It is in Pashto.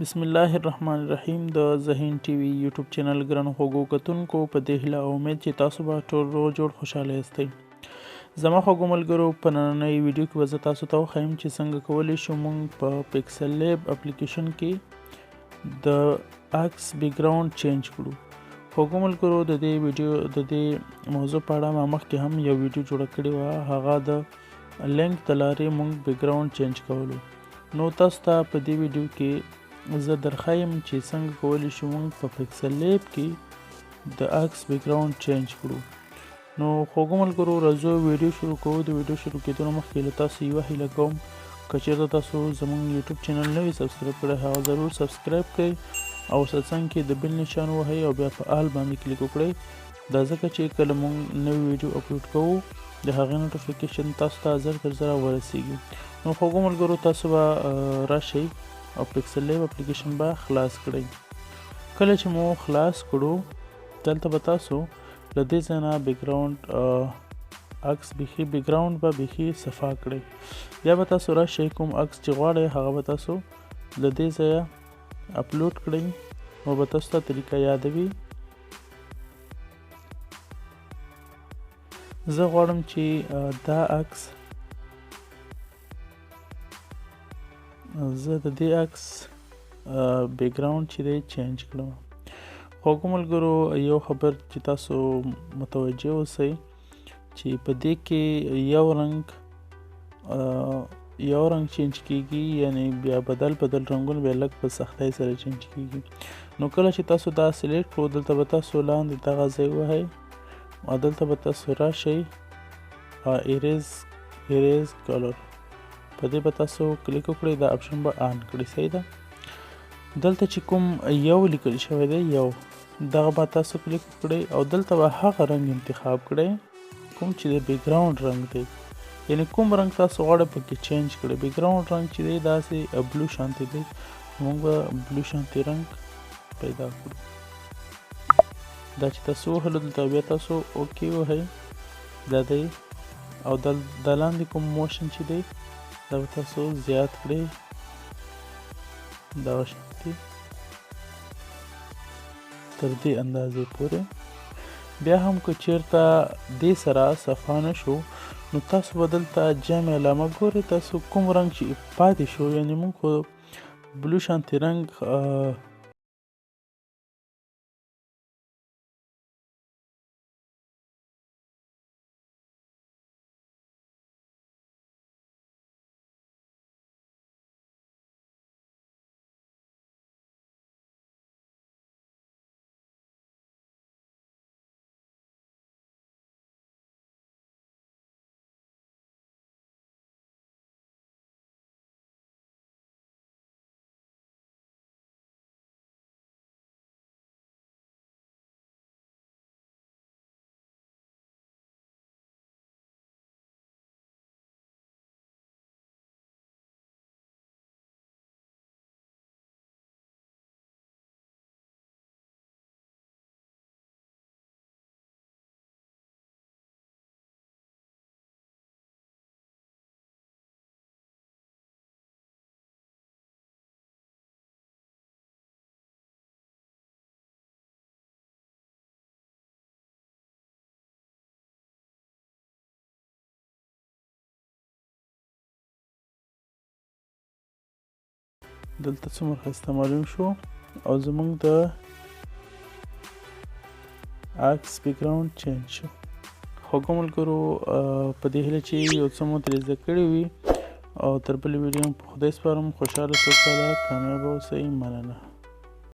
بسم الله الرحمن الرحیم د ذهین ټي وي یوټیوب چینل ګرانو خوږو کتونکو په دې هیله او امید چې تاسو به ټول روغ جوړ خوشحاله یاستئ. زما خوږو ملګرو په نننۍ ویډیو کې به زه تاسو ته وښیم چې څنګه کولی شو موږ په پکسل لیب اپلیکیشن کې د عکس بیکګراوند چینج کړو. خوږو ملګرو د دې موضوع په اړه ما مخکې هم یو ویډیو جوړه کړې وه، هغه د لینک د لارې موږ بیکګراوند چینج کولو. نو تاسو ته په دې ویډیو کې زه درښایم چې څنګه کولی شو موږ په پکسل لیب کې د عکس بیکګراوند چینج کړو. نو خوږو ملګرو راځو ویډیو شروع کوو. د ویډیو شروع کېدو نه مخکې له تاسو یوه هیله کوم که چېرته تاسو زموږ یوټیوب چینل نه وي سبسکرایب کړی هغه ضرور سبسکرایب کړئ او سره څنګ کې د بیل نشان ووهئ او بیا په آل باندې کلیک وکړئ، دا ځکه چې کله موږ نوی ویډیو اپلوډ کوو د هغې نوټیفیکیشن تاسو ته زر تر زره ورسیږي. نو خوږو ملګرو تاسو به راشئ او پکسل لیب اپلیکیشن به خلاص کړئ. کله چې مو خلاص کړو دلته به تاسو له دې ځای نه بیکګراوند عکس بیخي بیکګراوند به بیخي صفا کړئ. بیا به تاسو راشئ کوم عکس چې غواړئ هغه به تاسو له دې ځایه اپلوډ کړئ نو به تاسو ته طریقه یاده وي. زه غواړم چې دا عکس زه د دې عکس بیکګراوند چې دی چینج کړم. خوږو ملګرو یو خبر چې تاسو متوجه اوسئ چې په دې کې یو رنګ چینج کیږي، یعنی بیا بدل رنګونه بیا لږ په سختۍ سره چینج کیږي. نو کله چې تاسو دا سلیکټ کړو دلته به تاسو لاندې دغه ځای ووهئ او دلته به تاسو راشئ ایریز کلر په دې به تاسو کلیک وکړئ، دا اپشن به آن کړئ. صحیح ده. دلته چې کوم یو لیکل شوی دی یو دغه به تاسو کلیک وکړئ او دلته به هغه رنګ انتخاب کړئ کوم چې د بیکګراوند رنګ دی، یعنی کوم رنګ تاسو غواړئ پکې چینج کړئ. بیکګراوند رنګ چې دی داسې بلو شانتي دی، موږ به بلو شانتي رنګ پیدا کړو. دا چې تاسو وهلو دلته بیا تاسو اوکې ووهئ، دا دی او د لاندې کوم موشن چې دی دا به تاسو زیات کړئ دغه شانتي تر دې اندازې پورې. بیا هم که چېرته دې سره صفا نه شو نو تاسو به دلته جمع علامه ګورئ، تاسو کوم رنګ چې پاتې شو، یعنی موږ خو بلو شانتي رنګ دلته څومره ښایسته معلوم شو او زموږ د عکس بیکګراوند چینج شو. خوږو ملګرو په دې هیله چې یو څه مو ترې زده کړي وي او تر بلې ویډیو په خدای سپارم. خوشحاله سوکاله کامیابه اوسئ. مننه.